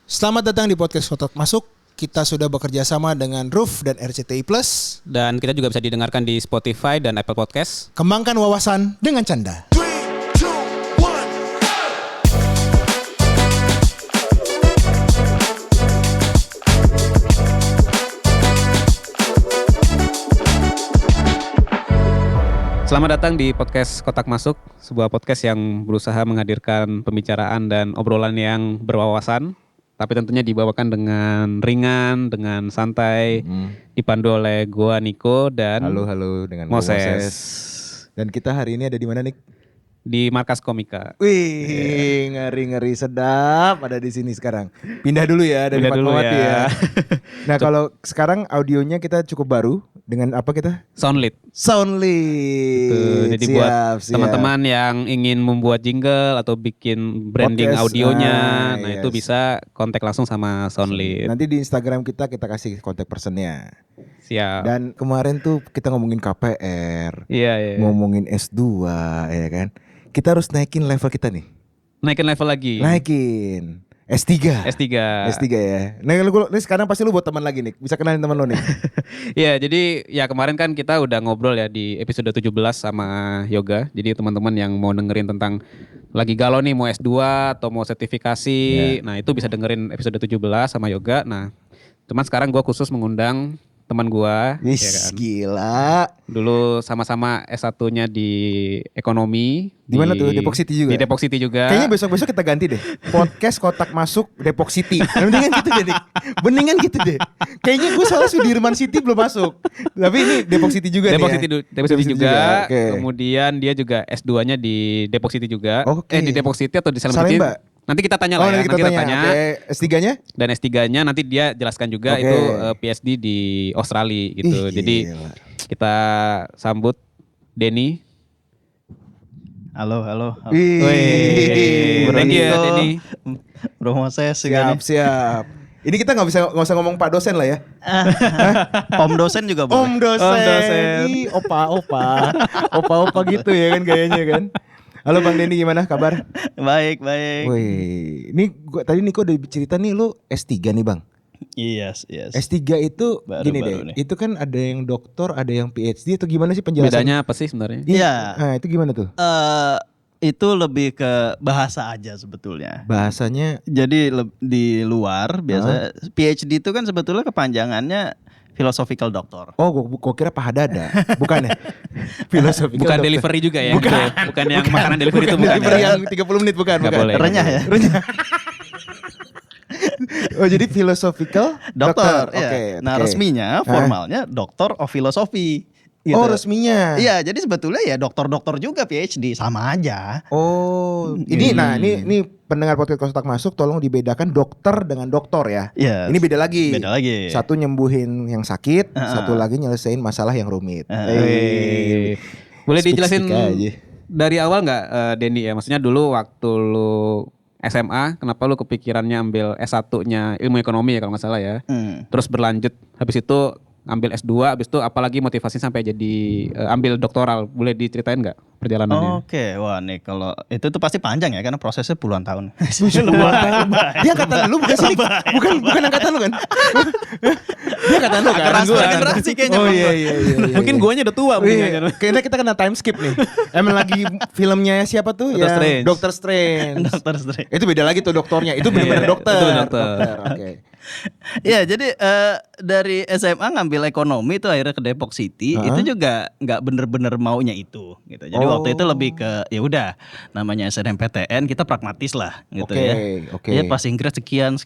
Selamat datang di podcast Kotak Masuk. Kita sudah bekerja sama dengan Roof dan RCTI Plus. Dan kita juga bisa didengarkan di Spotify dan Apple Podcast. Kembangkan wawasan dengan canda. Selamat datang di podcast Kotak Masuk, sebuah podcast yang berusaha menghadirkan pembicaraan dan obrolan yang berwawasan, tapi tentunya dibawakan dengan ringan, dengan santai, dipandu oleh gua Niko dan Halo dengan gua Moses. Dan kita hari ini ada di mana, Nik? Di Markas Komika. Wih, ngeri sedap ada di sini sekarang. Pindah dulu ya dari Pindah dulu Fatmawati ya. ya. Nah, kalau sekarang audionya kita cukup baru dengan apa kita? Soundlit. Soundly. Jadi buat teman-teman yang ingin membuat jingle atau bikin branding Podcast, audionya, nah yes. itu bisa kontak langsung sama Soundlit. Nanti di Instagram kita kasih kontak personnya. Siap. Dan kemarin tuh kita ngomongin KPR, Iya. ngomongin S2 ya kan. Kita harus naikin level kita nih. Naikin level lagi. Naikin S3 ya. Nah lu sekarang pasti lu buat teman lagi nih. Bisa kenalin teman lu nih. Iya, jadi ya kemarin kan kita udah ngobrol ya di episode 17 sama Yoga. Jadi teman-teman yang mau dengerin tentang lagi galau nih mau S2 atau mau sertifikasi, nah itu bisa dengerin episode 17 sama Yoga. Nah, cuman sekarang gua khusus mengundang teman gua, Wih, ya kan? gila. Dulu sama-sama S1-nya di ekonomi. Di mana tuh? Depok City juga? Di Depok City juga. Kayaknya besok-besok kita ganti deh. Podcast Kotak Masuk Depok City. Mendingan gitu deh, Dik. Mendingan gitu deh. Kayaknya gue salah Sudirman City belum masuk. Tapi ini Depok City juga Depok nih City, ya. Depok City juga. Oke. Kemudian dia juga S2-nya di Depok City juga. Oke. Di Depok City atau di Salemba City. Salemba. Nanti kita tanya lah ya. Nanti kita tanya. Oke, S3-nya? Dan S3-nya nanti dia jelaskan juga Oke. itu PhD di Australia gitu. Ih, Jadi gila. kita sambut Denny. Halo. Wih. Thank you ya Denny. Bro Moses juga nih. Siap. Ini kita nggak usah ngomong Pak dosen lah ya. Om dosen juga boleh. Om dosen. Ih, opa gitu ya kan gayanya kan. Halo Bang Denny, gimana kabar? Baik. Wih, ini tadi Niko udah cerita nih lu S3 nih Bang. Yes. S3 itu Baru gini deh. nih. Itu kan ada yang doktor, ada yang PhD atau gimana sih penjelasan? Bedanya apa sih sebenarnya? Iya. Nah, itu gimana tuh? Itu lebih ke bahasa aja sebetulnya. Bahasanya Jadi di luar biasa PhD itu kan sebetulnya kepanjangannya philosophical doctor. oh gua kira paha dada. Bukan ya? Filosofi. Bukan delivery juga ya? Bukan yang makanan delivery itu bukan. Delivery Ya? yang 30 menit bukan. Nggak boleh. Renyah ya. Oh, jadi philosophical Dokter. Oke. Iya. Nah, resminya formalnya Doctor of Philosophy. Gitu. Oh, resminya. Iya, jadi sebetulnya ya dokter-dokter juga PhD sama aja. Oh, ini pendengar podcast Kotak Masuk tolong dibedakan dokter dengan doktor ya. Yes. Ini beda lagi. Beda lagi. Satu nyembuhin yang sakit, satu lagi nyelesain masalah yang rumit. Boleh dijelasin Speak aja. dari awal nggak Denny ya? Maksudnya dulu waktu lu SMA, kenapa lu kepikirannya ambil S1-nya ilmu ekonomi ya kalau nggak salah ya? Terus berlanjut, habis itu ambil S2, habis itu apalagi motivasi sampai jadi ambil doktoral? Boleh diceritain nggak perjalanannya? Oke, wah nih kalau itu tuh pasti panjang ya karena prosesnya puluhan tahun. Dia angkatan lu bukan sih? Bukan angkatan lu kan? Dia angkatan lu kan? Keras generasi kayaknya. Oh iya. Mungkin guanya udah tua mungkin ya. Kayaknya kita kena time skip nih. Emang lagi filmnya siapa tuh? Doctor Strange. Doctor Strange. Dokter Strange. Itu beda lagi tuh dokternya. Itu benar-benar dokter. Itu dokter. Oke. Ya jadi dari SMA ngambil ekonomi tuh akhirnya ke Depok City itu juga nggak bener-bener maunya itu gitu. Jadi waktu itu lebih ke ya udah namanya SNMPTN kita pragmatis lah gitu ya. Oke. Ya pas Inggris sekian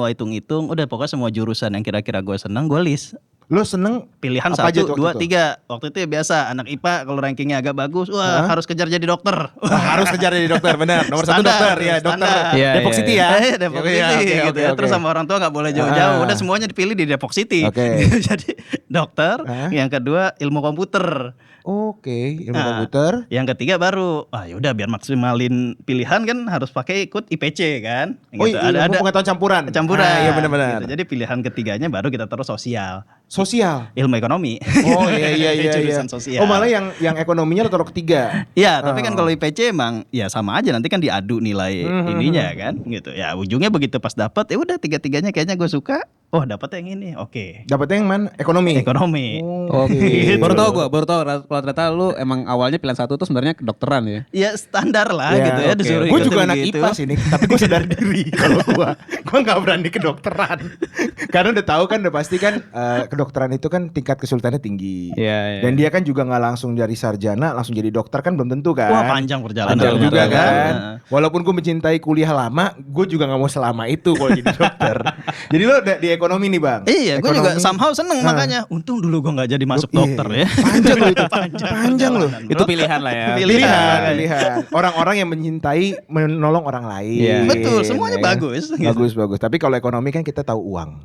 wah hitung-hitung udah pokoknya semua jurusan yang kira-kira gue seneng gue list. Lo seneng Pilihan apa aja 1, tuh 2, waktu itu? 3. Waktu itu ya biasa anak IPA kalau rankingnya agak bagus, wah harus kejar jadi dokter. Harus kejar jadi dokter, benar. Nomor satu dokter ya, dokter Iya, Depok iya, City iya. ya. Depok Iya, City oke, gitu oke, ya. oke. Terus sama orang tua nggak boleh jauh-jauh. Udah semuanya dipilih di Depok City. Oke. Jadi dokter. Yang kedua ilmu komputer. Oke, ilmu Nah, komputer. Yang ketiga baru, yaudah biar maksimalin pilihan kan harus pakai ikut IPC kan. Oh, Gitu. ilmu pengetahuan campuran. Campuran. Iya benar-benar. Gitu. Jadi pilihan ketiganya baru kita taruh sosial. Sosial. Ilmu ekonomi. Oh iya. Jurusan sosial. Oh malah yang ekonominya lo taruh ketiga. Ya, tapi kan kalau IPC emang ya sama aja, nanti kan diadu nilai ininya kan gitu. Ya ujungnya begitu pas dapat ya udah tiga-tiganya kayaknya gue suka. Oh dapat yang ini, oke. Dapatnya yang mana? Ekonomi. Ekonomi. Oke. Baru tahu kalau ternyata lu emang awalnya pilihan satu tuh sebenarnya kedokteran ya. Ya standar lah Ya, gitu ya, oke. disuruh Gue ikutin juga anak begitu. IPA sih nih, tapi gue sadar diri kalau gue nggak berani kedokteran. Karena udah tahu kan, udah pasti kan kedokteran itu kan tingkat kesulitannya tinggi. Iya. Dan dia kan juga nggak langsung dari sarjana langsung jadi dokter kan belum tentu kan. Wah panjang perjalanan. Panjang juga ternyata kan. Nah. Walaupun gue mencintai kuliah lama, gue juga nggak mau selama itu kalau jadi dokter. Jadi lo di ekonomi nih bang. Iya, gue juga Ekonomi. somehow seneng makanya. Untung dulu gue nggak jadi masuk Iya, dokter ya. Panjang loh itu. Panjang loh. perjalanan, Itu bro. pilihan lah ya. Pilihan. Orang-orang yang mencintai menolong orang lain. Iya. Betul, semuanya Ya kan? bagus. Bagus. Tapi kalau ekonomi kan kita tahu uang.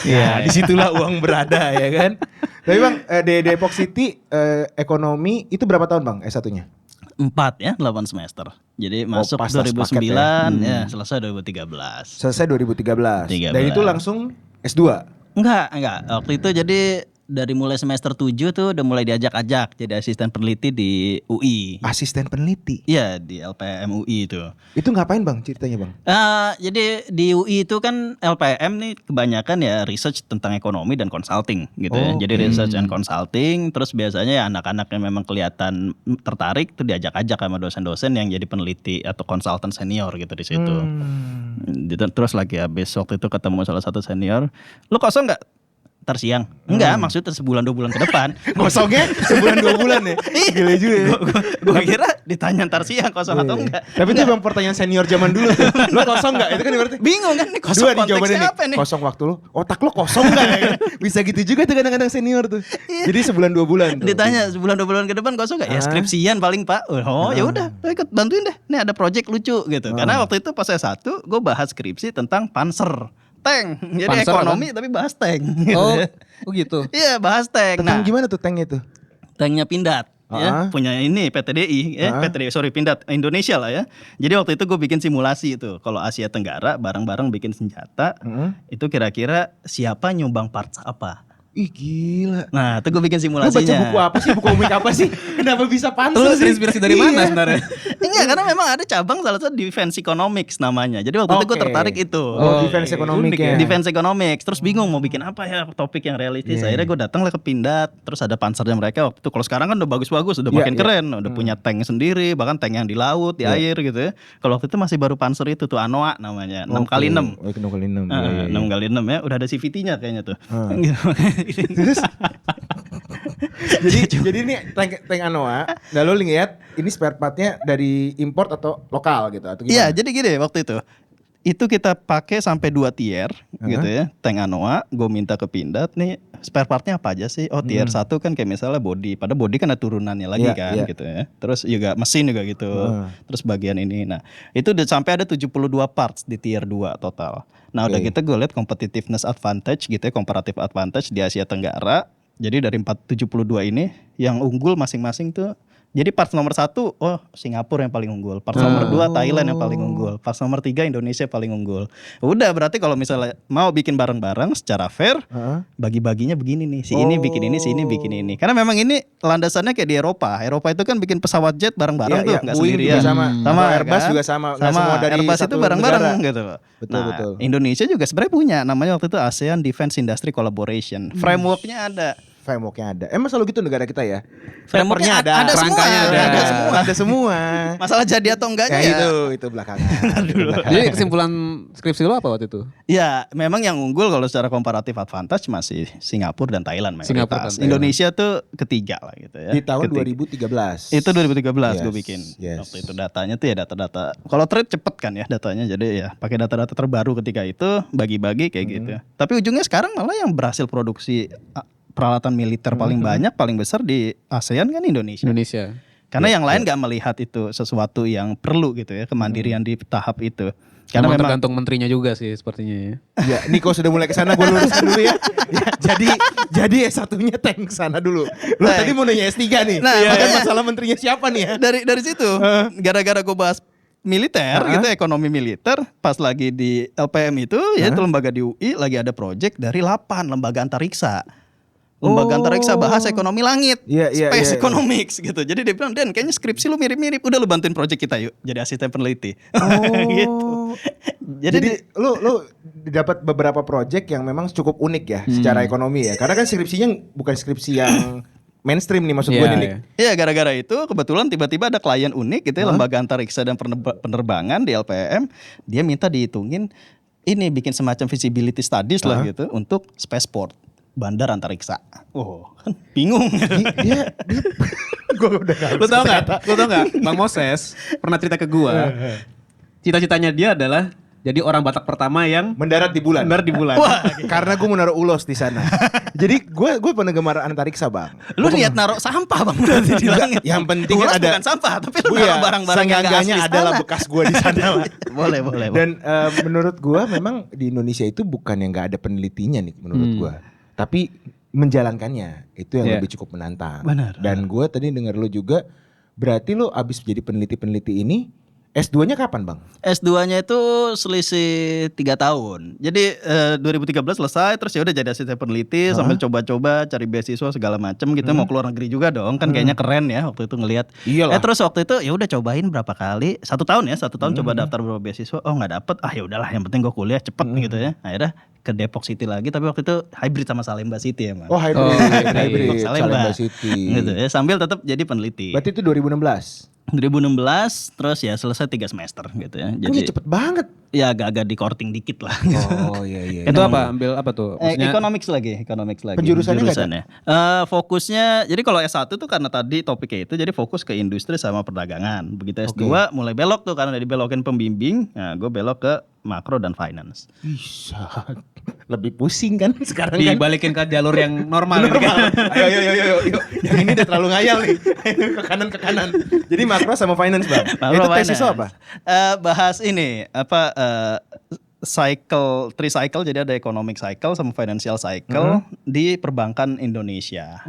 Iya. Disitulah uang berada ya kan. Tapi bang di Depok City ekonomi itu berapa tahun bang S1-nya? 4 ya, 8 semester. Jadi masuk pas tas 2009 paket ya. selesai 2013. Selesai 2013. Dan 13. itu langsung S2. Enggak. Waktu itu jadi dari mulai semester 7 tuh udah mulai diajak-ajak jadi asisten peneliti di UI. Asisten peneliti. Iya, di LPM UI itu. Itu ngapain bang ceritanya bang? Jadi di UI itu kan LPM nih kebanyakan ya research tentang ekonomi dan consulting gitu ya. Jadi research and consulting, terus biasanya ya anak-anak yang memang kelihatan tertarik tuh diajak-ajak sama dosen-dosen yang jadi peneliti atau konsultan senior gitu di situ. Terus lagi habis waktu itu ketemu salah satu senior, lu kosong nggak? Ntar siang. Enggak, maksudnya sebulan 2 bulan ke depan. Kosongnya sebulan 2 bulan ya? Gila juga ya. Gue kira ditanya ntar siang kosong atau enggak. Tapi itu bang pertanyaan senior zaman dulu tuh. Lo kosong gak? Itu kan berarti Bingung kan nih kosong dua nih konteksnya jawabannya apa nih? Kosong waktu lo. Otak lo kosong gak ya? Bisa gitu juga tuh kadang-kadang senior tuh. Jadi sebulan 2 bulan tuh. Ditanya sebulan 2 bulan ke depan kosong gak? Ya skripsian paling pak. Oh ya udah, ikut bantuin deh. Nih ada project lucu gitu. Karena waktu itu pas S1 gue bahas skripsi tentang Panzer tank. Jadi Panzer ekonomi tapi bahas tank. Oh gitu. Iya bahas tank. Tentang Nah gimana tuh tanknya tuh? tanknya Pindad. Ya, punya ini PTDI, Pindad Indonesia lah ya. Jadi waktu itu gue bikin simulasi itu. Kalau Asia Tenggara bareng-bareng bikin senjata, itu kira-kira siapa nyumbang parts apa? Ih gila. Nah, itu gue bikin Lu simulasinya. baca buku apa sih? Buku komik apa sih? Kenapa bisa Lu Panzer sih? terinspirasi dari mana sebenarnya? Enggak, karena memang ada cabang salah satu Defense Economics namanya. Jadi waktu itu gue Oke. tertarik itu. Oh, defense economic ya. Defense Economics. Terus bingung mau bikin apa ya topik yang realistis. Akhirnya gue datang lah ke Pindad. Terus ada pansernya mereka waktu itu. Kalau sekarang kan udah bagus-bagus, udah makin keren, udah punya tank sendiri, bahkan tank yang di laut, di air gitu ya. Kalau waktu itu masih baru panser itu tuh Anoa namanya, 6x6. Oh, itu 6x6. 6x6 ya, udah ada CVT-nya kayaknya tuh. Terus jadi ini tank Anoa. Lalu lihat ini spare partnya dari import atau lokal gitu atau Iya, gimana? jadi gini waktu itu kita pakai sampai 2 tier gitu ya. Tank Anoa, gue minta ke Pindad nih spare partnya apa aja sih? Oh tier 1 kan kayak misalnya body. Pada body kan ada turunannya lagi Iya, kan iya. gitu ya. Terus juga mesin juga gitu. Terus bagian ini. Nah itu udah sampai ada 72 parts di tier 2 total. Nah udah gitu gue lihat competitiveness advantage gitu ya. Comparative advantage di Asia Tenggara. Jadi dari 472 ini yang unggul masing-masing tuh. Jadi parts nomor 1 Singapura yang paling unggul. Parts nomor 2 Thailand yang paling unggul. Parts nomor 3 Indonesia paling unggul. Udah berarti kalau misalnya mau bikin bareng-bareng secara fair, bagi-baginya begini nih. Si ini bikin ini, si ini bikin ini. Karena memang ini landasannya kayak di Eropa. Eropa itu kan bikin pesawat jet bareng-bareng tuh, enggak Boeing sendirian. juga sama. Sama Airbus kan? juga sama. Nggak Sama semua dari Airbus satu itu bareng-bareng negara. gitu. Betul, betul. Indonesia juga sebenarnya punya namanya waktu itu ASEAN Defense Industry Collaboration. Frameworknya ada. Frameworknya ada. Emang selalu gitu negara kita ya? Frameworknya ada. Ada semua. Kerangkanya ada. Ada semua. Ada semua. Masalah jadi atau enggaknya Ya ya. itu belakangan. Itu belakangan. Jadi kesimpulan skripsi lu apa waktu itu? Ya, memang yang unggul kalau secara komparatif advantage masih Singapura dan Thailand mayoritas. Singapura dan Thailand. Indonesia tuh ketiga lah gitu ya. Di tahun Ketiga. 2013. Itu 2013 gue Yes, bikin. yes. Waktu itu datanya tuh ya data-data. Kalau trade cepet kan ya datanya. Jadi ya pakai data-data terbaru ketika itu bagi-bagi kayak gitu. Tapi ujungnya sekarang malah yang berhasil produksi peralatan militer paling banyak, paling besar di ASEAN kan Indonesia. Indonesia. Karena yang lain nggak melihat itu sesuatu yang perlu gitu ya, kemandirian di tahap itu. Karena Emang memang tergantung menterinya juga sih sepertinya ya. Ya, Niko sudah mulai ke sana, gue luruskan dulu ya. Ya, jadi S1-nya tank sana dulu. Lo tadi mau nanya S3 nih. Nah, Makanya makanya- masalah menterinya siapa nih ya? dari situ gara-gara gue bahas militer gitu, ekonomi militer, pas lagi di LPM itu ya itu lembaga di UI lagi ada project dari 8 lembaga antariksa. Lembaga antariksa bahas ekonomi langit, Iya, iya, space iya. economics gitu. Jadi dia bilang, Dan kayaknya skripsi lu mirip-mirip, udah lu bantuin project kita yuk jadi asisten peneliti. Gitu. Jadi lu dapat beberapa project yang memang cukup unik ya secara ekonomi ya. Karena kan skripsinya bukan skripsi yang mainstream nih maksud gue Iya, nih. Nick. Iya, gara-gara itu kebetulan tiba-tiba ada klien unik gitu ya, lembaga antariksa dan penerbangan di LPM, dia minta dihitungin ini bikin semacam feasibility studies lah gitu untuk spaceport, bandar antariksa. Oh, kan bingung. Dia gue udah gak Lu tau gak? Bang Moses pernah cerita ke gua. Cita-citanya dia adalah jadi orang Batak pertama yang mendarat di bulan. benar di bulan. Wah, Karena gue mau naruh ulos di sana. Jadi gue penggemar antariksa bang. lu niat naruh sampah Bang berarti di langit. Yang penting Ulas ada bukan sampah, tapi lu Bu, ya, naruh barang-barang yang gak asli seenggaknya adalah sana. bekas gue di sana lah. Boleh. Dan menurut gue memang di Indonesia itu bukan yang nggak ada penelitinya nih menurut gue, tapi menjalankannya itu yang Iya. lebih cukup menantang. Benar. Dan gue tadi dengar lu juga, berarti lu abis jadi peneliti ini S2-nya kapan bang? S2-nya itu selisih 3 tahun. Jadi 2013 selesai, terus ya udah jadi asisten peneliti sambil coba-coba cari beasiswa segala macam gitu. Mau keluar negeri juga dong, kan kayaknya keren ya waktu itu ngelihat. Iyalah. Terus waktu itu ya udah cobain berapa kali, 1 tahun coba daftar beberapa beasiswa. Oh nggak dapet, ya udahlah yang penting gue kuliah cepet gitu ya. Akhirnya ke Depok City lagi, tapi waktu itu hybrid sama Salemba City emang. Oh hybrid, Oh, hybrid Salemba. Salemba City. Gitu ya, sambil tetap jadi peneliti. Berarti itu 2016. 2016 terus ya selesai 3 semester gitu ya. Kok Jadi cepet banget? ya agak-agak di korting dikit lah. Oh iya. Itu apa? Ambil apa tuh? Maksudnya Economics lagi. Penjurusannya nggak ada? Fokusnya, jadi kalau S1 tuh karena tadi topiknya itu, jadi fokus ke industri sama perdagangan. Begitu S2 mulai belok tuh karena dibelokin pembimbing. Nah, gue belok ke makro dan finance. Bisa. Lebih pusing kan sekarang kan? dibalikin ke jalur yang normal. Normal. Ayo. Yang ini udah terlalu ngayal nih. Ke kanan. Jadi makro sama finance bang. Makro Itu tesis finance. apa? Bahas ini cycle, 3 cycle, jadi ada economic cycle sama financial cycle di perbankan Indonesia.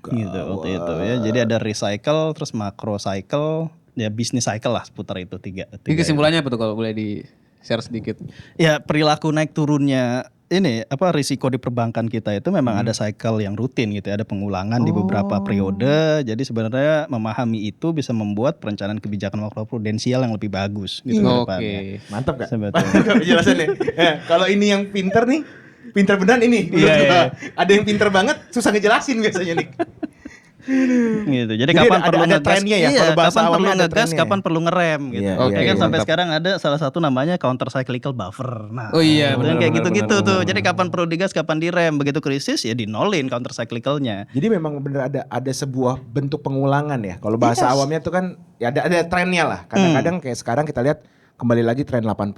Gitu waktu itu ya. Jadi ada recycle, terus macro cycle, ya business cycle lah seputar itu tiga Ini kesimpulannya apa tuh kalau boleh di share sedikit? Ya perilaku naik turunnya ini risiko di perbankan kita itu memang ada cycle yang rutin gitu ya, ada pengulangan di beberapa periode. Jadi sebenarnya memahami itu bisa membuat perencanaan kebijakan makroprudensial yang lebih bagus gitu ke depannya. Mantap gak? Sebetulnya. Penjelasannya. Kalau ini yang pinter nih, pinter beneran ini. menurut gua. Ada yang pinter banget, susah ngejelasin biasanya nih. Gitu. Jadi Jadi kapan ada- perlu ada ngegas, trennya ya, iya, kalau bahasa kapan perlu awamnya ada ngegas, trennya. kapan perlu ngerem gitu. Iya, Oke, iya, kan iya, sampai mantap. sekarang ada salah satu namanya counter cyclical buffer. Nah, Oh iya, kemudian benar, kayak benar, gitu-gitu benar, tuh. benar. Jadi kapan perlu digas, kapan direm. Begitu krisis ya dinolin counter cyclicalnya. Jadi memang bener ada sebuah bentuk pengulangan ya. Kalau bahasa awamnya tuh kan ya ada trennya lah. Kadang-kadang kayak sekarang kita lihat kembali lagi tren 80,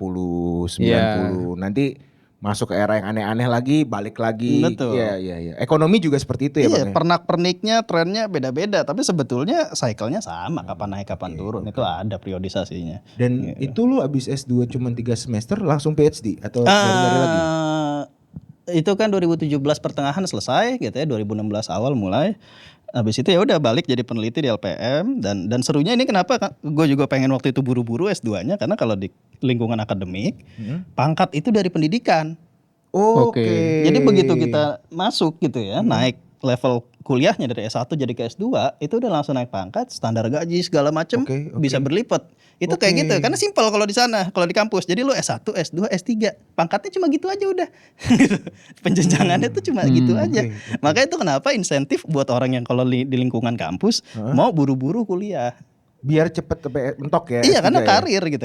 90. Nanti masuk ke era yang aneh-aneh lagi, balik lagi. Betul. Iya. Ekonomi juga seperti itu ya Iya, Bang. ya? pernak-perniknya, trennya beda-beda. Tapi sebetulnya cycle-nya sama. Kapan naik, kapan turun. Itu ada periodisasinya. Dan itu lu abis S2 cuma 3 semester langsung PhD atau dari lagi? Itu kan 2017 pertengahan selesai gitu ya, 2016 awal mulai. Habis itu ya udah balik jadi peneliti di LPM dan serunya ini kenapa gue juga pengen waktu itu buru-buru S2-nya, karena kalau di lingkungan akademik pangkat itu dari pendidikan. Oke. Jadi begitu kita masuk gitu ya, naik level kuliahnya dari S1 jadi ke S2, itu udah langsung naik pangkat, standar gaji segala macam Oke. bisa berlipat. Itu kayak gitu, karena simpel kalau di sana, kalau di kampus. Jadi lu S1, S2, S3, pangkatnya cuma gitu aja udah. Gitu. Penjenjangannya tuh cuma gitu aja. Makanya itu kenapa insentif buat orang yang kalau di lingkungan kampus mau buru-buru kuliah. Biar cepet mentok ya. Iya, S3 karena ya?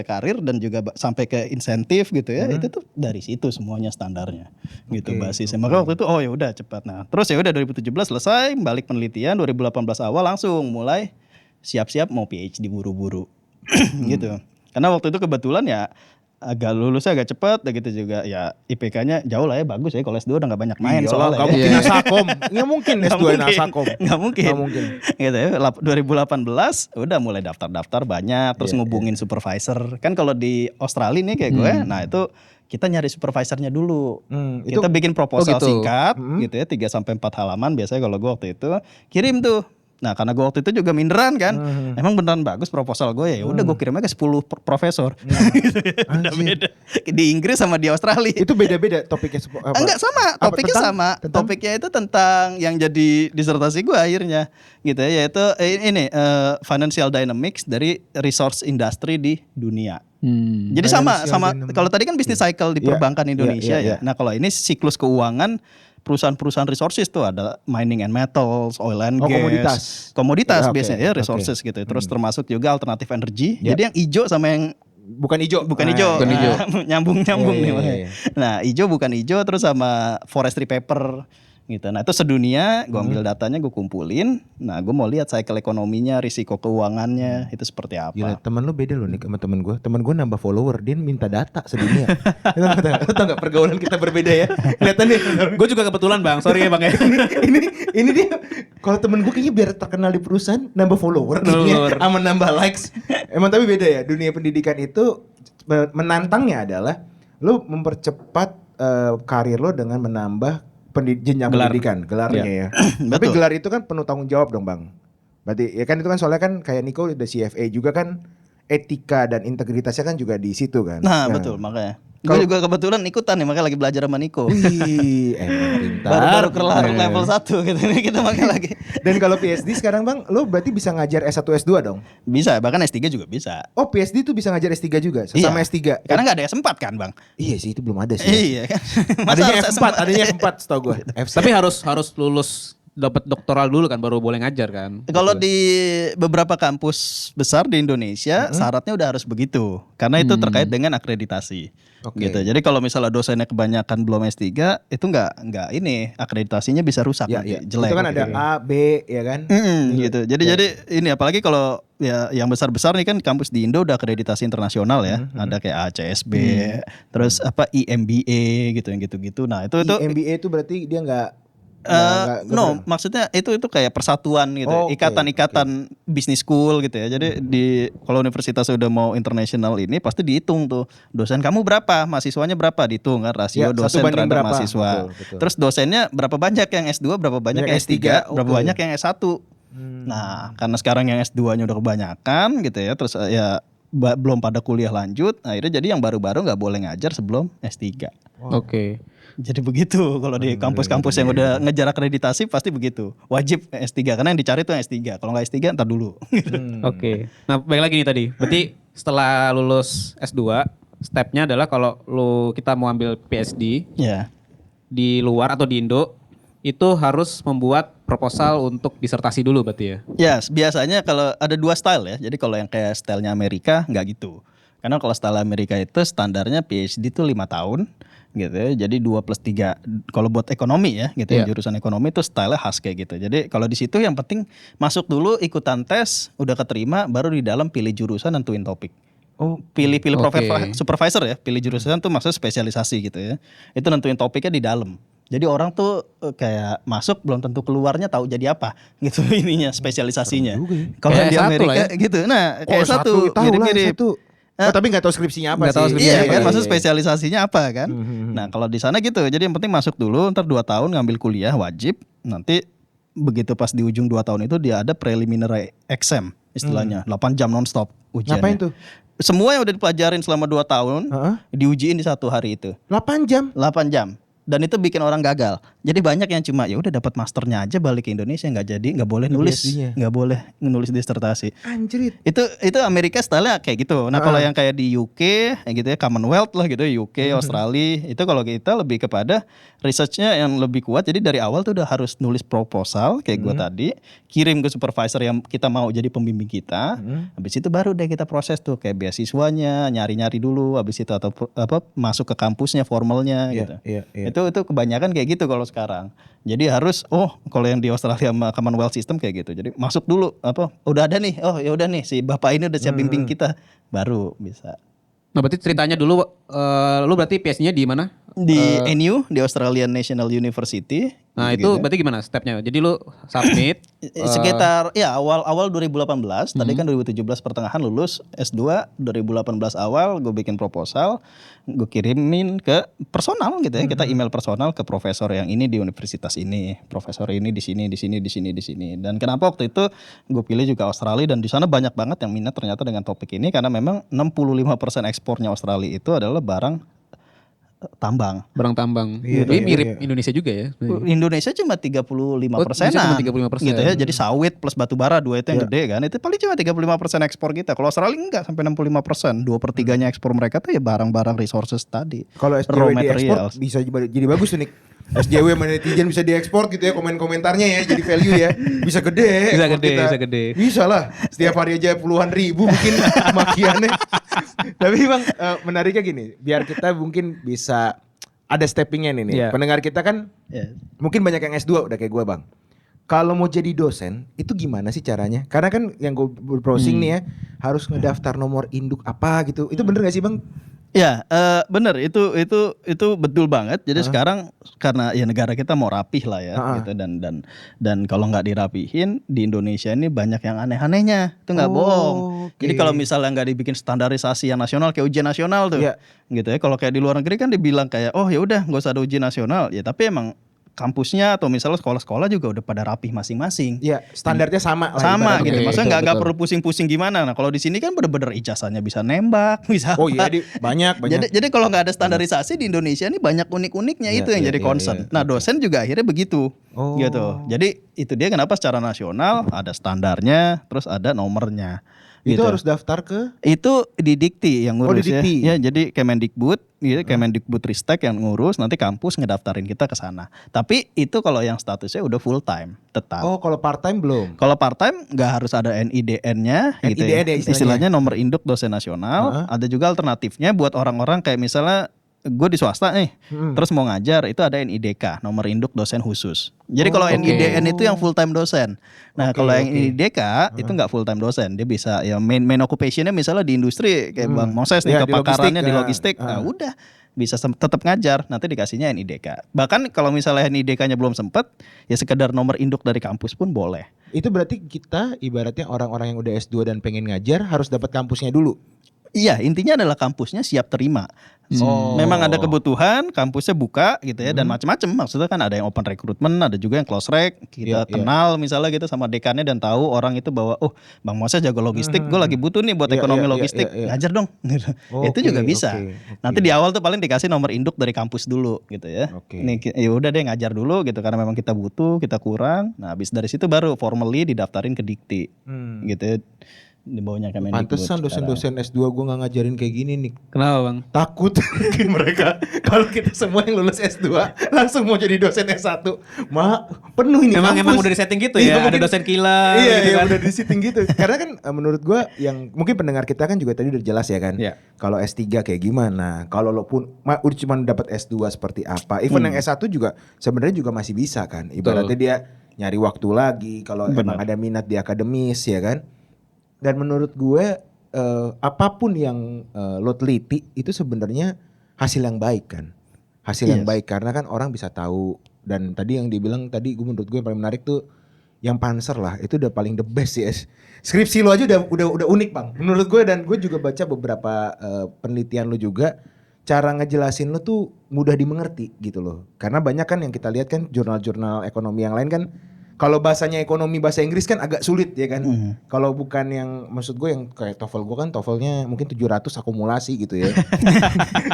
karir dan juga sampai ke insentif gitu ya. Itu tuh dari situ semuanya standarnya. Gitu basisnya. Maka waktu itu oh ya udah cepat. Nah, terus ya udah 2017 selesai, balik penelitian, 2018 awal langsung mulai siap-siap mau PhD buru-buru. Gitu. Karena waktu itu kebetulan ya agak lulusnya agak cepat, gitu juga ya IPK-nya jauh lah ya, bagus ya. Kalau S2 udah gak banyak main Iyalah, soalnya. nggak mungkin Nasakom. Nggak mungkin S2 Nasakom. Nggak mungkin. Nggak mungkin. Gitu ya, 2018 udah mulai daftar-daftar banyak, terus ngubungin supervisor. Kan kalau di Australia nih kayak gue, nah itu kita nyari supervisornya dulu. Itu Kita bikin proposal gitu. singkat gitu ya, 3 sampai 4 halaman biasanya kalau gue waktu itu. Kirim tuh Nah karena gue waktu itu juga minderan kan, emang beneran bagus proposal gue ya. Udah gue kirim aja ke 10 profesor. Udah beda. Di Inggris sama di Australia. Itu beda-beda topiknya. Enggak sama, topiknya sama. Topiknya itu tentang yang jadi disertasi gue akhirnya, gitu ya. Yaitu ini financial dynamics dari resource industry di dunia. Jadi sama. Kalau tadi kan bisnis cycle di perbankan Indonesia ya. Nah kalau ini siklus keuangan perusahaan-perusahaan resources tuh ada mining and metals, oil and gas, komoditas biasanya ya resources gitu. Terus termasuk juga alternative energy. Jadi yang hijau sama yang bukan hijau. Nyambung nih makanya. Nah, hijau bukan hijau terus sama forestry paper gitu. Nah, itu sedunia gue ambil datanya gue kumpulin. Nah, gue mau lihat cycle ekonominya, risiko keuangannya itu seperti apa. Gila, temen lu beda loh nih sama temen gue. Temen gue nambah follower, dia minta data sedunia. Lu tau gak pergaulan kita berbeda ya? Kelihatan nih. Gue juga kebetulan bang, sorry ya bang ya. ini dia. Kalau temen gue kayaknya biar terkenal di perusahaan nambah follower, sama nambah likes. Emang tapi beda ya. Dunia pendidikan itu menantangnya adalah lu mempercepat karir lo dengan menambah jenjang pendidikan, gelarnya ya. Tapi gelar itu kan penuh tanggung jawab dong bang. Berarti ya kan itu kan soalnya kan kayak Nico udah CFA juga kan, etika dan integritasnya kan juga di situ kan. Nah betul makanya. Gue juga kebetulan ikutan nih, makanya lagi belajar sama Nico. Wih, emang pintar. Baru kelar level 1 gitu nih kita makanya lagi. Dan kalau PhD sekarang bang, lo berarti bisa ngajar S1 S2 dong? Bisa, bahkan S3 juga bisa. Oh PhD tuh bisa ngajar S3 juga, sama S3? Karena gak ada S4 kan bang? Iya sih itu belum ada sih. Iya kan. Adanya F4 setahu gue. Tapi harus lulus dapat doktoral dulu kan baru boleh ngajar kan. Kalau di beberapa kampus besar di Indonesia syaratnya udah harus begitu. Karena itu terkait dengan akreditasi. Gitu. Jadi kalau misalnya dosennya kebanyakan belum S3 itu enggak ini akreditasinya bisa rusak nanti, jelek. Itu kan ada A, B ya kan? Gitu. Jadi ini apalagi kalau ya yang besar-besar nih kan kampus di Indo udah akreditasi internasional ya. Ada kayak ACSB, terus apa IMBA gitu yang gitu-gitu. Nah, itu IMBA itu berarti dia enggak maksudnya itu kayak persatuan gitu, ikatan-ikatan business school gitu ya. Jadi kalau universitas udah mau internasional ini pasti dihitung tuh dosen kamu berapa, mahasiswanya berapa, dihitung kan rasio dosen terhadap mahasiswa. Betul. Terus dosennya berapa banyak yang S2, berapa banyak yang S3, berapa banyak yang S1. Nah, karena sekarang yang S2-nya udah kebanyakan gitu ya, terus ya belum pada kuliah lanjut, akhirnya jadi yang baru-baru nggak boleh ngajar sebelum S3. Oke. Jadi begitu kalau di kampus-kampus yang udah ngejar akreditasi pasti begitu. Wajib S3 karena yang dicari tuh yang S3. Kalau nggak S3 ntar dulu. Oke. Nah, balik lagi nih tadi. Berarti setelah lulus S2, stepnya adalah kalau kita mau ambil PhD di luar atau di Indo, itu harus membuat proposal untuk disertasi dulu berarti ya? Ya, biasanya kalau ada 2 style ya. Jadi kalau yang kayak stylenya Amerika nggak gitu. Karena kalau style Amerika itu standarnya PhD itu 5 tahun. Gitu ya. Jadi 2+3 kalau buat ekonomi ya gitu ya, jurusan ekonomi itu style khas kayak gitu. Jadi kalau di situ yang penting masuk dulu, ikutan tes, udah keterima, baru di dalam pilih jurusan, nentuin topik. Pilih supervisor ya, pilih jurusan tuh maksudnya spesialisasi gitu ya. Itu nentuin topiknya di dalam. Jadi orang tuh kayak masuk belum tentu keluarnya tahu jadi apa gitu ininya spesialisasinya. Kalau di Amerika gitu. Nah, kayak satu mirip-mirip. Tapi nggak tahu skripsinya apa sih. Iya kan, maksud spesialisasinya apa kan. Nah kalau di sana gitu, jadi yang penting masuk dulu, ntar 2 tahun ngambil kuliah wajib. Nanti begitu pas di ujung 2 tahun itu dia ada preliminary exam istilahnya, 8 jam nonstop ujiannya. Ngapain tuh? Semua yang udah dipelajarin selama 2 tahun diujiin di 1 hari itu. 8 jam? 8 jam. Dan itu bikin orang gagal. Jadi banyak yang cuma ya udah dapat masternya aja balik ke Indonesia, nggak boleh nulis, nggak boleh nulis disertasi. Anjrit. Itu Amerika style-nya kayak gitu. Nah kalau yang kayak di UK gitu ya, Commonwealth lah gitu, UK, Australia, itu kalau kita lebih kepada researchnya yang lebih kuat. Jadi dari awal tuh udah harus nulis proposal kayak gue tadi, kirim ke supervisor yang kita mau jadi pembimbing kita. Habis itu baru deh kita proses tuh kayak beasiswanya, nyari-nyari dulu. Habis itu atau masuk ke kampusnya formalnya gitu. Itu kebanyakan kayak gitu kalau sekarang. Jadi harus kalau yang di Australia sama Commonwealth system kayak gitu. Jadi masuk dulu udah ada nih. Oh ya udah nih si bapak ini udah siap bimbing kita, baru bisa. Nah, berarti ceritanya dulu lu berarti PhD-nya di mana? Di NU, di Australian National University. Nah itu berarti gimana stepnya? Jadi lu submit Sekitar awal 2018, tadi kan 2017 pertengahan lulus, S2 2018 awal gue bikin proposal, gue kirimin ke personal gitu ya. Kita email personal ke profesor yang ini di universitas ini, profesor ini di sini. Dan kenapa waktu itu gue pilih juga Australia, dan di sana banyak banget yang minat ternyata dengan topik ini, karena memang 65% ekspornya Australia itu adalah barang tambang. barang tambang. Ini mirip Indonesia juga ya. Indonesia cuma 35%. Indonesia cuma 35%. Gitu ya. Jadi sawit plus batu bara, dua itu yang gede kan. Itu paling cuma 35% ekspor kita. Kalau Australia enggak, sampai 65%. 2/3 ekspor mereka tuh ya barang-barang resources tadi. Kalau SJW diekspor bisa jadi bagus tuh nih. SJW sama netizen bisa diekspor gitu ya, komen-komentarnya ya, jadi value ya. Bisa gede. Bisa ekspor gede, kita. bisa gede. Bisa lah. Setiap hari aja puluhan ribu mungkin makiannya. Tapi Bang, menariknya gini, biar kita mungkin bisa ada steppingnya nih. Iya. Pendengar kita kan mungkin banyak yang S2 udah kayak gue Bang. Kalau mau jadi dosen itu gimana sih caranya? Karena kan yang gue browsing nih ya, harus ngedaftar nomor induk apa gitu. Itu bener gak sih Bang? Ya, benar, itu betul banget. Jadi sekarang karena ya negara kita mau rapih lah ya, gitu, dan kalau nggak dirapihin di Indonesia ini banyak yang aneh-anehnya, itu nggak bohong. Jadi kalau misalnya nggak dibikin standarisasi yang nasional kayak ujian nasional tuh, gitu ya. Kalau kayak di luar negeri kan dibilang kayak oh ya udah nggak usah ada ujian nasional, ya tapi emang kampusnya atau misalnya sekolah-sekolah juga udah pada rapih masing-masing. Iya, standarnya sama lah. Sama gitu. Maksudnya nggak betul. perlu pusing-pusing gimana. Nah kalau di sini kan bener-bener ijazahnya bisa nembak, bisa. Oh iya, banyak. Jadi kalau nggak ada standarisasi di Indonesia ini banyak unik-uniknya, itu yang jadi concern. Nah dosen juga akhirnya begitu, gitu. Jadi itu dia kenapa secara nasional ada standarnya, terus ada nomornya. Itu Gitu. harus daftar ke? Itu di Dikti yang ngurus di Dikti. ya. Jadi Kemendikbud, gitu, Kemendikbudristek yang ngurus, nanti kampus ngedaftarin kita ke sana. Tapi itu kalau yang statusnya udah full time, tetap. Oh, kalau part time belum? Kalau part time nggak harus ada NIDN-nya, gitu ya. NIDN ya istilahnya. Istilahnya nomor induk dosen nasional. Ada juga alternatifnya buat orang-orang kayak misalnya gue di swasta nih, terus mau ngajar, itu ada NIDK, nomor induk dosen khusus. Jadi kalau NIDN itu yang full time dosen. Nah kalau yang NIDK itu nggak full time dosen, dia bisa ya main occupationnya misalnya di industri kayak Bang Moses nih, Ya, di kepakarannya di logistik. logistik. Nah udah bisa tetap ngajar, nanti dikasihnya NIDK. Bahkan kalau misalnya NIDK-nya belum sempet, ya sekedar nomor induk dari kampus pun boleh. Itu berarti kita ibaratnya orang-orang yang udah S2 dan pengen ngajar harus dapat kampusnya dulu. Iya, intinya adalah kampusnya siap terima. Memang ada kebutuhan, kampusnya buka gitu ya, dan macam-macam. Maksudnya kan ada yang open recruitment, ada juga yang close rec. Kita kenal misalnya gitu sama dekannya dan tahu orang itu bahwa oh Bang Moses jago logistik, gue lagi butuh nih buat ekonomi logistik, ngajar dong. Itu juga bisa. Nanti di awal tuh paling dikasih nomor induk dari kampus dulu gitu ya. Nih ya udah deh ngajar dulu gitu karena memang kita butuh, kita kurang. Nah habis dari situ baru formally didaftarin ke Dikti gitu ya. Di bawahnya Kemendikbud. Pantesan dosen-dosen S2 gue gak ngajarin kayak gini nih. Kenapa Bang? Takut mungkin mereka kalau kita semua yang lulus S2 langsung mau jadi dosen S1. Penuh ini Emang kampus. udah di setting gitu ya, ada dosen kilat Iya, gitu kan. udah di setting gitu. Karena kan menurut gue yang mungkin pendengar kita kan juga tadi udah jelas ya kan. Iya. Kalau S3 kayak gimana, kalau lo pun udah cuma dapat S2 seperti apa. Even yang S1 juga sebenarnya juga masih bisa kan. Ibaratnya dia nyari waktu lagi kalau emang ada minat di akademis ya kan. Dan menurut gue apapun yang lo teliti itu sebenarnya hasil yang baik kan. Hasil yang baik karena kan orang bisa tahu. Dan tadi yang dibilang tadi gue menurut gue yang paling menarik tuh yang Panser lah, itu udah paling the best sih. Skripsi lo aja udah unik Bang. Menurut gue, dan gue juga baca beberapa penelitian lo juga, cara ngejelasin lo tuh mudah dimengerti gitu loh. Karena banyak kan yang kita lihat kan jurnal-jurnal ekonomi yang lain kan, kalau bahasanya ekonomi bahasa Inggris kan agak sulit ya kan. Kalau bukan yang maksud gue yang kayak TOEFL gue kan TOEFL-nya mungkin 700 akumulasi gitu ya.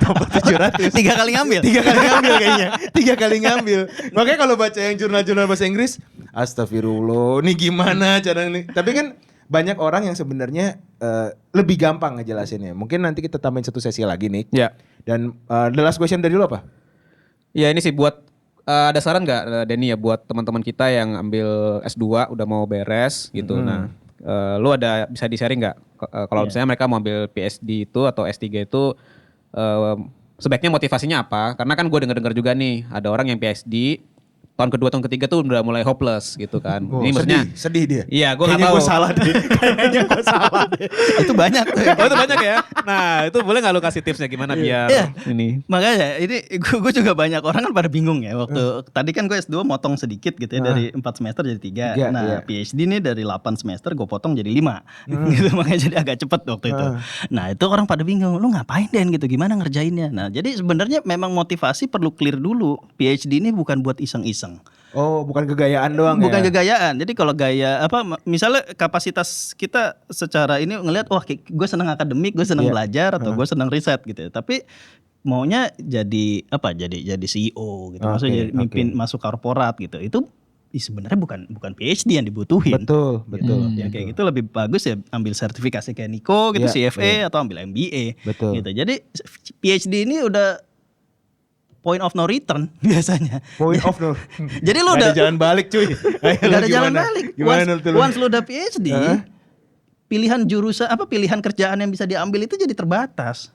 TOEFL 700. 3 kali ngambil. 3 kali ngambil kayaknya. 3 kali ngambil. Makanya kalau baca yang jurnal-jurnal bahasa Inggris, astagfirullah, ini gimana cara ini. Tapi kan banyak orang yang sebenarnya lebih gampang ngejelasinnya. Mungkin nanti kita tambahin satu sesi lagi nih. Ya. Dan the last question dari lo apa? Ya ini sih buat ada saran nggak Denny ya buat teman-teman kita yang ambil S2 udah mau beres gitu. Nah, lu ada bisa di-sharing nggak kalau misalnya mereka mau ambil PhD itu atau S3 itu sebaiknya motivasinya apa? Karena kan gue dengar-dengar juga nih ada orang yang PhD tahun kedua tahun ketiga tuh udah mulai hopeless gitu kan. Oh, Ini maksudnya sedih dia. iya gue nggak Kayaknya tahu. gue salah deh. Kayaknya gue salah deh. Itu banyak tuh. Oh itu banyak ya. Nah itu boleh nggak lu kasih tipsnya gimana biar Iya. ini? Makanya ini gue juga banyak orang kan pada bingung ya waktu tadi kan gue S2 motong sedikit gitu ya dari 4 semester jadi 3. Tiga, Nah, iya. PhD ini dari 8 semester gue potong jadi 5. Gitu makanya jadi agak cepet waktu itu. Nah, itu orang pada bingung, lu ngapain Den gitu, gimana ngerjainnya? Nah, jadi sebenarnya memang motivasi perlu clear dulu. PhD ini bukan buat iseng-iseng. Oh, bukan kegayaan doang Bukan ya. kegayaan. Jadi kalau gaya apa misalnya kapasitas kita secara ini ngelihat wah gue senang akademik, gue senang Iya. belajar atau gue senang riset gitu. Tapi maunya jadi apa? Jadi CEO gitu. Maksudnya Oke, jadi mimpin masuk korporat gitu. Itu sebenarnya bukan PhD yang dibutuhin. Betul. Yang kayak gitu lebih bagus ya ambil sertifikasi kayak Niko gitu Iya, CFA atau ambil MBA Betul. gitu. Jadi PhD ini udah point of no return biasanya. Point of no. Jadi lu Nggak udah ada jalan balik cuy. Ayo, Gak lu ada jalan gimana? balik. Gimana Once, menurut lu? once lu udah PhD, pilihan jurusan apa pilihan kerjaan yang bisa diambil itu jadi terbatas.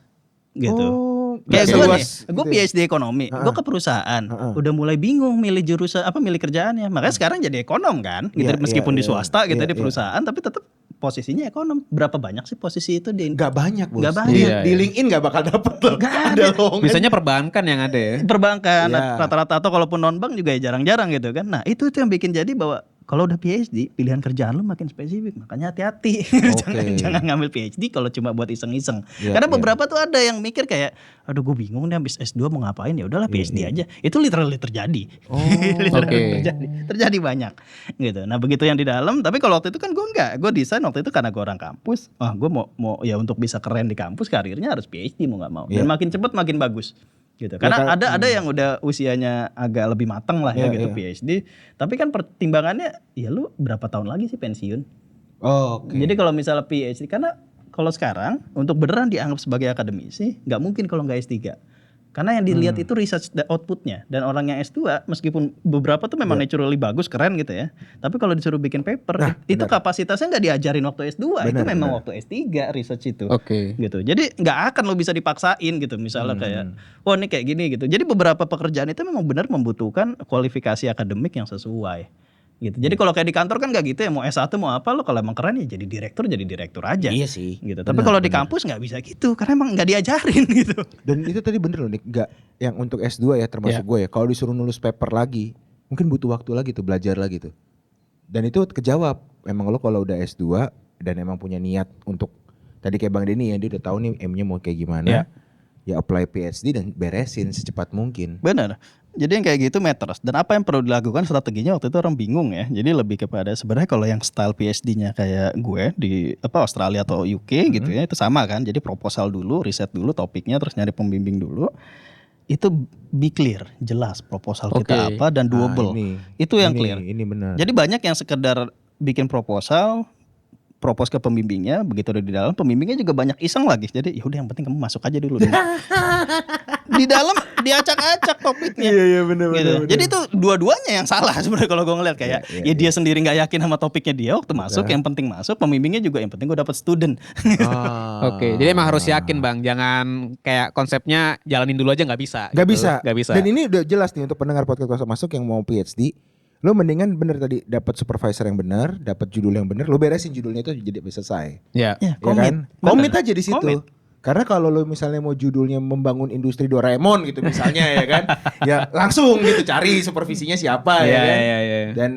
Gitu. Oh, Kayak nggak gue nih, seluas gue gitu ya? PhD ekonomi, gue ke perusahaan, udah mulai bingung milih jurusan apa milih kerjaannya. Makanya sekarang jadi ekonom kan, gitu Iya, meskipun iya, di swasta gitu iya, di iya. perusahaan, tapi tetap posisinya ekonom. Berapa banyak sih posisi itu di Nggak banyak bos. Nggak banyak. Di, Iya, di iya. LinkedIn nggak bakal dapet loh. Nggak ada. lowongan. Biasanya perbankan yang ada ya. perbankan Iya. rata-rata atau kalaupun non bank juga ya jarang-jarang gitu kan. Nah itu yang bikin jadi bahwa kalau udah PhD pilihan kerjaan lu makin spesifik, makanya hati-hati. jangan ngambil PhD kalau cuma buat iseng-iseng. Iya, Karena iya. beberapa tuh ada yang mikir kayak, aduh gue bingung nih habis S2 mau ngapain, ya udahlah PhD aja. Itu literally terjadi. Literally Oke. terjadi banyak gitu. Nah begitu yang di dalam, tapi kalau waktu itu kan gue enggak, gue desain waktu itu karena gue orang kampus. Gue mau ya untuk bisa keren di kampus karirnya harus PhD mau nggak mau. Dan Iya. makin cepat makin bagus. Gitu. Karena ada yang udah usianya agak lebih matang lah ya Iya, gitu iya. PhD. Tapi kan pertimbangannya ya lu berapa tahun lagi sih pensiun? Oh, oke. Jadi kalau misalnya PhD, karena kalau sekarang untuk beneran dianggap sebagai akademisi nggak mungkin kalau nggak S3. Karena yang dilihat itu research outputnya, dan orang yang S2 meskipun beberapa tuh memang naturally bagus keren gitu ya, tapi kalau disuruh bikin paper itu kapasitasnya nggak diajarin waktu S2, itu memang waktu S3 research itu. Oke. Gitu. Jadi nggak akan lo bisa dipaksain gitu misalnya kayak wah ini kayak gini gitu. Jadi beberapa pekerjaan itu memang benar membutuhkan kualifikasi akademik yang sesuai gitu. Jadi kalau kayak di kantor kan nggak gitu ya, mau S1 mau apa lo kalau emang keren ya jadi direktur aja. Iya sih. Gitu. Tapi kalau di kampus nggak bisa gitu karena emang nggak diajarin gitu. Dan itu tadi bener loh Nick, nggak yang untuk S2 ya termasuk gue ya. Kalau disuruh nulis paper lagi, mungkin butuh waktu lagi tuh, belajar lagi tuh. Dan itu kejawab. Emang lo kalau udah S2 dan emang punya niat untuk tadi kayak Bang Denny ya, dia udah tahu nih M-nya mau kayak gimana. Ya apply PhD dan beresin secepat mungkin. Benar. Jadi yang kayak gitu matters. Dan apa yang perlu dilakukan strateginya waktu itu orang bingung ya. Jadi lebih kepada sebenarnya kalau yang style PhD-nya kayak gue di Australia atau UK gitu ya, itu sama kan. Jadi proposal dulu, riset dulu topiknya, terus nyari pembimbing dulu. Itu be clear, jelas proposal kita apa dan doable. Itu yang clear. Ini benar. Jadi banyak yang sekedar bikin proposal, propose ke pembimbingnya, begitu udah di dalam pembimbingnya juga banyak iseng lagi. Jadi ya udah yang penting kamu masuk aja dulu. Di dalam diacak-acak topiknya. Iya benar Gitu. Jadi itu dua-duanya yang salah sebenarnya kalau gue ngeliat kayak ya dia sendiri nggak yakin sama topiknya dia waktu masuk, yang penting masuk, pembimbingnya juga yang penting gue dapat student. Oke, jadi emang harus yakin Bang, jangan kayak konsepnya jalanin dulu aja nggak bisa. Gak gitu. bisa. Nggak bisa. Dan ini udah jelas nih untuk pendengar podcast masuk yang mau PhD. Lo mendingan bener tadi dapat supervisor yang benar, dapat judul yang benar, lo beresin judulnya itu jadi selesai. Ya. Ya, Ya kan? Komit aja di situ. Komit. Karena kalau lo misalnya mau judulnya membangun industri Doraemon gitu misalnya ya kan, ya langsung gitu cari supervisinya siapa ya kan. Iya. Dan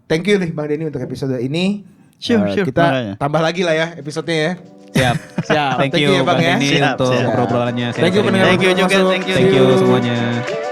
thank you nih Bang Denny untuk episode ini. Sure, Kita makanya. tambah lagi lah ya episodenya ya. Siap. Siap. Thank you ya Bang ya. Denny Siap, untuk siap. ngobrol-ngobrolannya. Thank you pendengar Thank you podcast juga, masuk. thank you. Thank you semuanya.